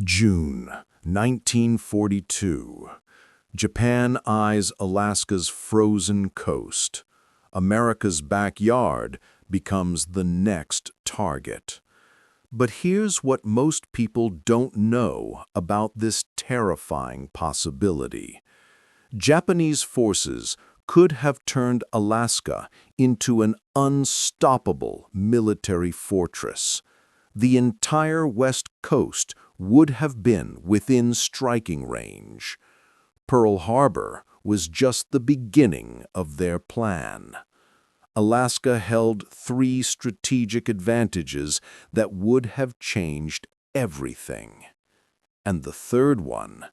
June 1942. Japan eyes Alaska's frozen coast. America's backyard becomes the next target. But here's what most people don't know about this terrifying possibility. Japanese forces could have turned Alaska into an unstoppable military fortress. The entire west coast would have been within striking range. Pearl Harbor was just the beginning of their plan. Alaska held three strategic advantages that would have changed everything. And the third one,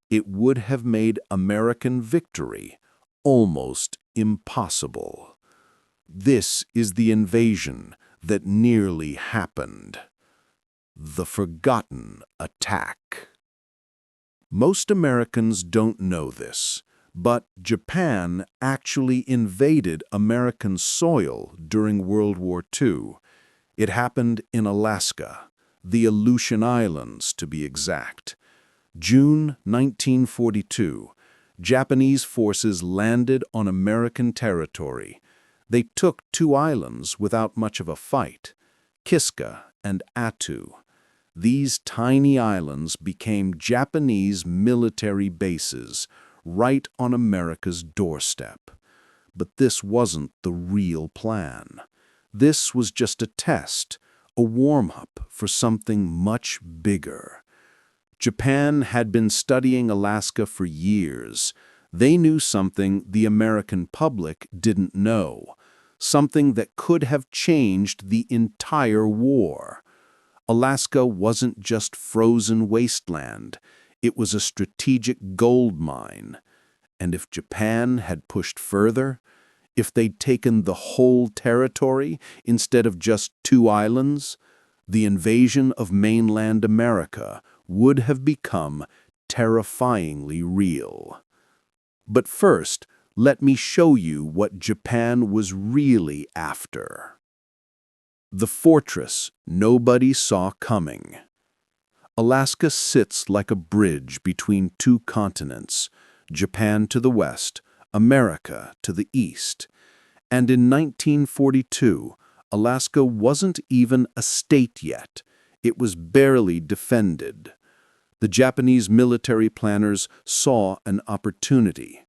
it would have made American victory almost impossible. This is the invasion that nearly happened. The forgotten attack. Most Americans don't know this, but Japan actually invaded American soil during World War II. It happened in Alaska, the Aleutian Islands to be exact. June 1942, Japanese forces landed on American territory. They took two islands without much of a fight, Kiska and Attu. These tiny islands became Japanese military bases right on America's doorstep. But this wasn't the real plan. This was just a test, a warm-up for something much bigger. Japan had been studying Alaska for years. They knew something the American public didn't know, something that could have changed the entire war. Alaska wasn't just frozen wasteland. It was a strategic gold mine. And if Japan had pushed further, if they'd taken the whole territory instead of just two islands, the invasion of mainland America would have become terrifyingly real. But first, let me show you what Japan was really after. The fortress nobody saw coming. Alaska sits like a bridge between two continents, Japan to the west, America to the east. And in 1942, Alaska wasn't even a state yet. It was barely defended. The Japanese military planners saw an opportunity.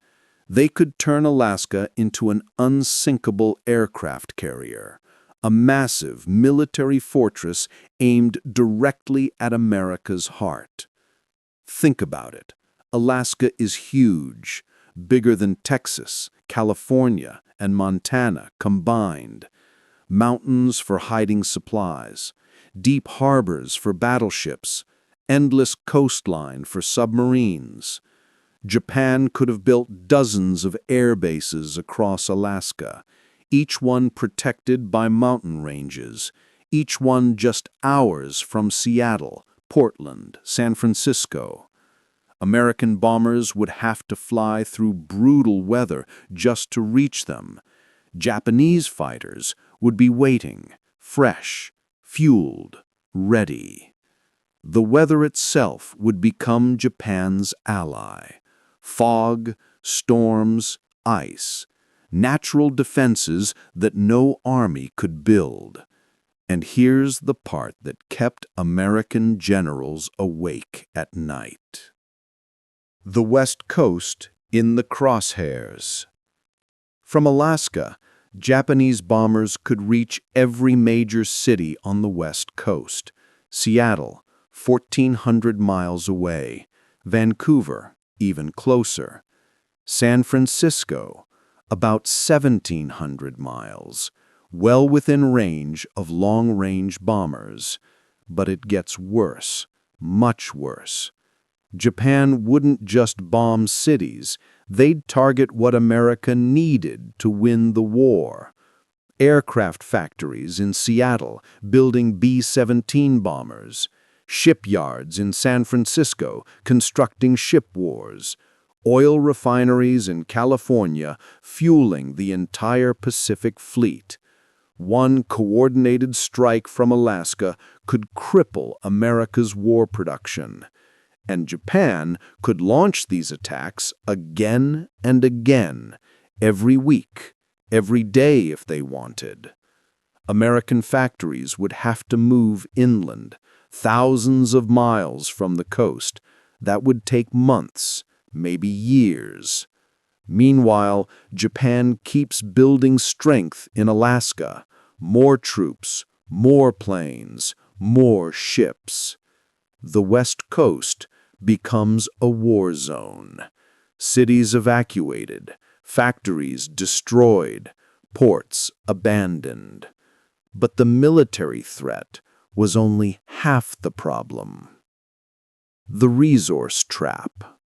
They could turn Alaska into an unsinkable aircraft carrier, a massive military fortress aimed directly at America's heart. Think about it. Alaska is huge, bigger than Texas, California, and Montana combined. Mountains for hiding supplies, deep harbors for battleships, endless coastline for submarines. Japan could have built dozens of air bases across Alaska, each one protected by mountain ranges, each one just hours from Seattle, Portland, San Francisco. American bombers would have to fly through brutal weather just to reach them. Japanese fighters would be waiting, fresh, fueled, ready. The weather itself would become Japan's ally. Fog, storms, ice. Natural defenses that no army could build. And here's the part that kept American generals awake at night. The West Coast in the crosshairs. From Alaska, Japanese bombers could reach every major city on the West Coast. Seattle, 1,400 miles away. Vancouver, even closer. San Francisco, about 1,700 miles, well within range of long-range bombers. But it gets worse, much worse. Japan wouldn't just bomb cities, they'd target what America needed to win the war. Aircraft factories in Seattle building B-17 bombers, shipyards in San Francisco constructing ship wars, oil refineries in California fueling the entire Pacific Fleet. One coordinated strike from Alaska could cripple America's war production, and Japan could launch these attacks again and again, every week, every day if they wanted. American factories would have to move inland, thousands of miles from the coast. That would take months, maybe years. Meanwhile, Japan keeps building strength in Alaska. More troops, more planes, more ships. The West Coast becomes a war zone. Cities evacuated, factories destroyed, ports abandoned. But the military threat was only half the problem. The resource trap.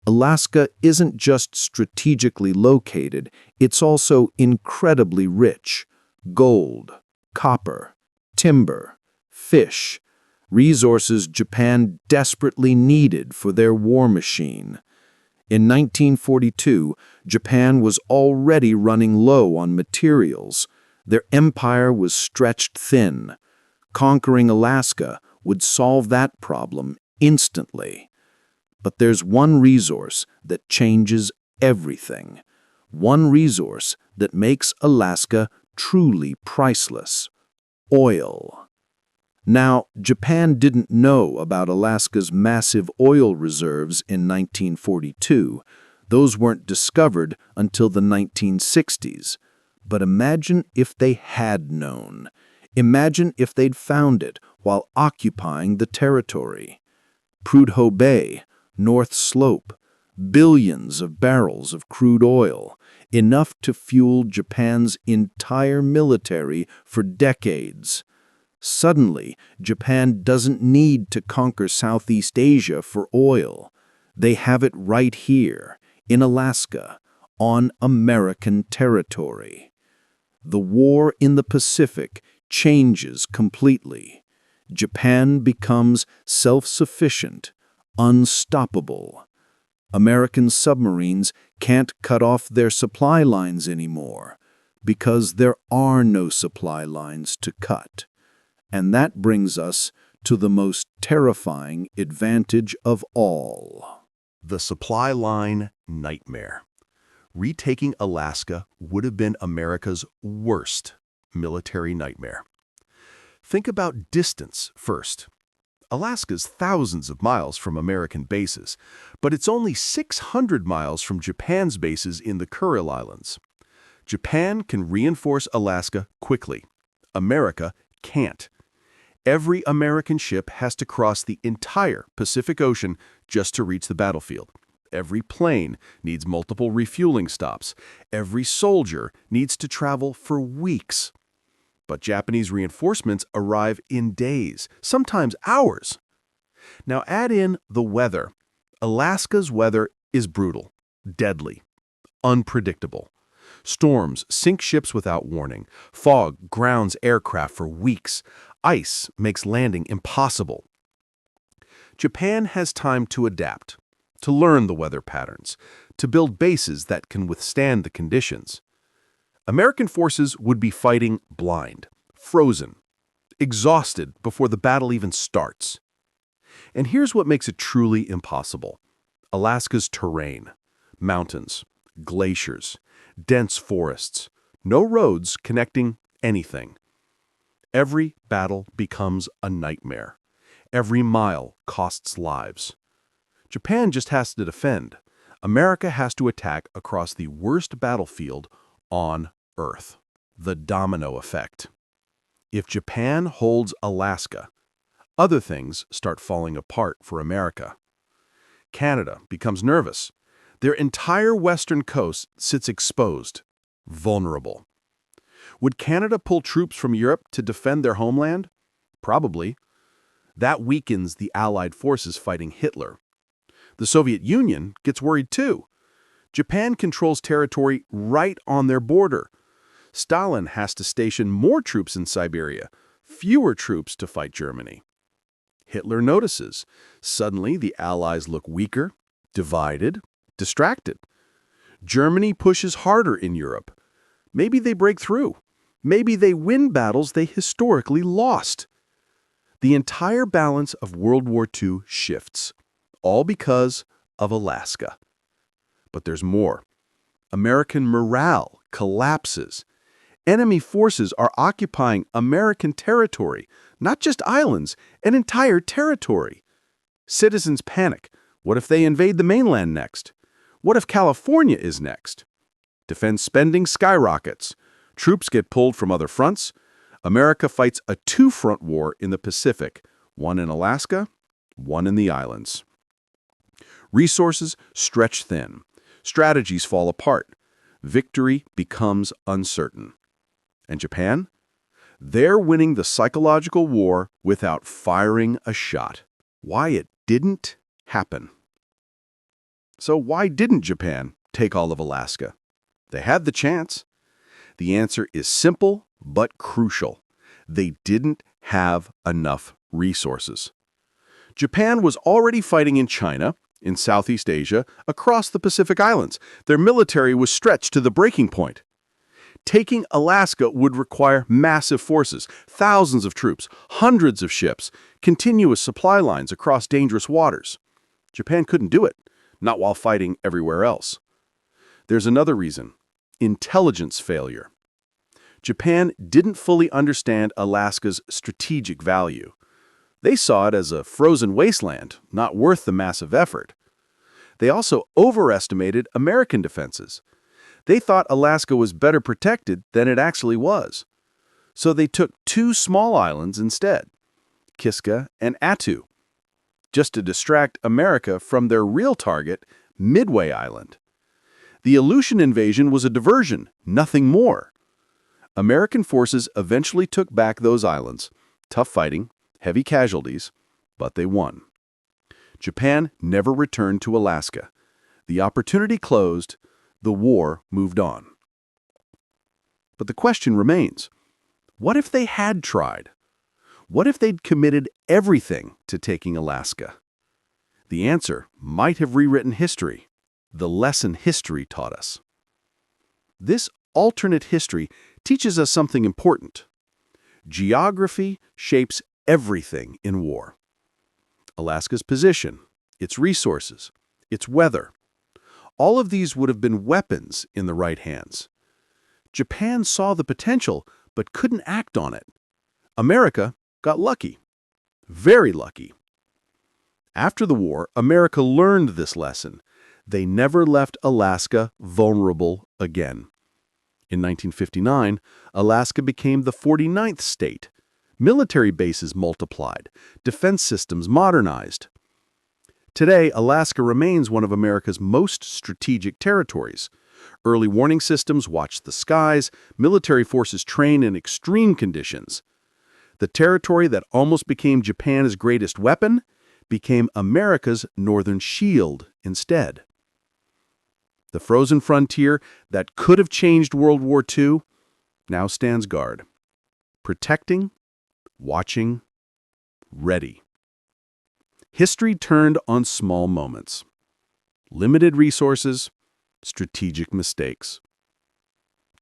Alaska isn't just strategically located, it's also incredibly rich. Gold, copper, timber, fish, resources Japan desperately needed for their war machine. In 1942, Japan was already running low on materials. Their empire was stretched thin. Conquering Alaska would solve that problem instantly. But there's one resource that changes everything. One resource that makes Alaska truly priceless: oil. Now, Japan didn't know about Alaska's massive oil reserves in 1942. Those weren't discovered until the 1960s. But imagine if they had known. Imagine if they'd found it while occupying the territory. Prudhoe Bay, North Slope, billions of barrels of crude oil, enough to fuel Japan's entire military for decades. Suddenly, Japan doesn't need to conquer Southeast Asia for oil. They have it right here, in Alaska, on American territory. The war in the Pacific changes completely. Japan becomes self-sufficient, unstoppable. American submarines can't cut off their supply lines anymore because there are no supply lines to cut. And that brings us to the most terrifying advantage of all. The supply line nightmare. Retaking Alaska would have been America's worst military nightmare. Think about distance first. Alaska's thousands of miles from American bases, but it's only 600 miles from Japan's bases in the Kuril Islands. Japan can reinforce Alaska quickly. America can't. Every American ship has to cross the entire Pacific Ocean just to reach the battlefield. Every plane needs multiple refueling stops. Every soldier needs to travel for weeks. But Japanese reinforcements arrive in days, sometimes hours. Now add in the weather. Alaska's weather is brutal, deadly, unpredictable. Storms sink ships without warning. Fog grounds aircraft for weeks. Ice makes landing impossible. Japan has time to adapt, to learn the weather patterns, to build bases that can withstand the conditions. American forces would be fighting blind, frozen, exhausted before the battle even starts. And here's what makes it truly impossible. Alaska's terrain: mountains, glaciers, dense forests, no roads connecting anything. Every battle becomes a nightmare. Every mile costs lives. Japan just has to defend. America has to attack across the worst battlefield on Earth. The domino effect. If Japan holds Alaska, other things start falling apart for America. Canada becomes nervous. Their entire western coast sits exposed, vulnerable. Would Canada pull troops from Europe to defend their homeland? Probably. That weakens the Allied forces fighting Hitler. The Soviet Union gets worried too. Japan controls territory right on their border. Stalin has to station more troops in Siberia, fewer troops to fight Germany. Hitler notices. Suddenly, the Allies look weaker, divided, distracted. Germany pushes harder in Europe. Maybe they break through. Maybe they win battles they historically lost. The entire balance of World War II shifts, all because of Alaska. But there's more. American morale collapses. Enemy forces are occupying American territory, not just islands, an entire territory. Citizens panic. What if they invade the mainland next? What if California is next? Defense spending skyrockets. Troops get pulled from other fronts. America fights a two-front war in the Pacific, one in Alaska, one in the islands. Resources stretch thin. Strategies fall apart. Victory becomes uncertain. And Japan? They're winning the psychological war without firing a shot. Why it didn't happen. So why didn't Japan take all of Alaska? They had the chance. The answer is simple but crucial. They didn't have enough resources. Japan was already fighting in China, in Southeast Asia, across the Pacific Islands. Their military was stretched to the breaking point. Taking Alaska would require massive forces, thousands of troops, hundreds of ships, continuous supply lines across dangerous waters. Japan couldn't do it, not while fighting everywhere else. There's another reason: intelligence failure. Japan didn't fully understand Alaska's strategic value. They saw it as a frozen wasteland, not worth the massive effort. They also overestimated American defenses. They thought Alaska was better protected than it actually was. So they took two small islands instead, Kiska and Attu, just to distract America from their real target, Midway Island. The Aleutian invasion was a diversion, nothing more. American forces eventually took back those islands. Tough fighting, heavy casualties, but they won. Japan never returned to Alaska. The opportunity closed. The war moved on. But the question remains, what if they had tried? What if they'd committed everything to taking Alaska? The answer might have rewritten history, the lesson history taught us. This alternate history teaches us something important. Geography shapes everything in war. Alaska's position, its resources, its weather. All of these would have been weapons in the right hands. Japan saw the potential, but couldn't act on it. America got lucky. Very lucky. After the war, America learned this lesson. They never left Alaska vulnerable again. In 1959, Alaska became the 49th state. Military bases multiplied. Defense systems modernized. Today, Alaska remains one of America's most strategic territories. Early warning systems watch the skies. Military forces train in extreme conditions. The territory that almost became Japan's greatest weapon became America's northern shield instead. The frozen frontier that could have changed World War II now stands guard. Protecting, watching, ready. History turned on small moments. Limited resources, strategic mistakes.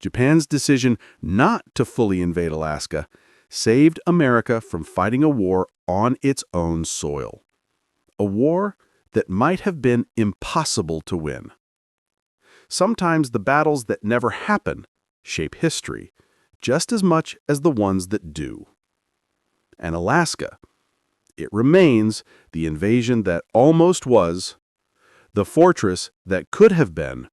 Japan's decision not to fully invade Alaska saved America from fighting a war on its own soil. A war that might have been impossible to win. Sometimes the battles that never happen shape history just as much as the ones that do. And Alaska, it remains the invasion that almost was, the fortress that could have been,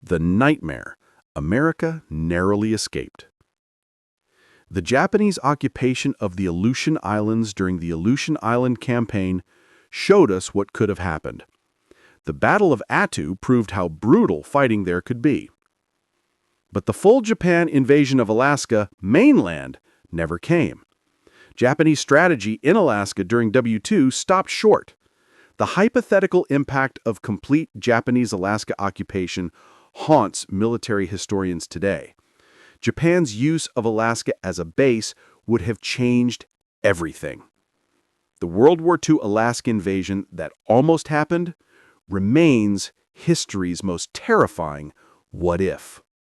the nightmare America narrowly escaped. The Japanese occupation of the Aleutian Islands during the Aleutian Island Campaign showed us what could have happened. The Battle of Attu proved how brutal fighting there could be. But the full Japan invasion of Alaska mainland never came. Japanese strategy in Alaska during W2 stopped short. The hypothetical impact of complete Japanese Alaska occupation haunts military historians today. Japan's use of Alaska as a base would have changed everything. The World War II Alaska invasion that almost happened remains history's most terrifying what if.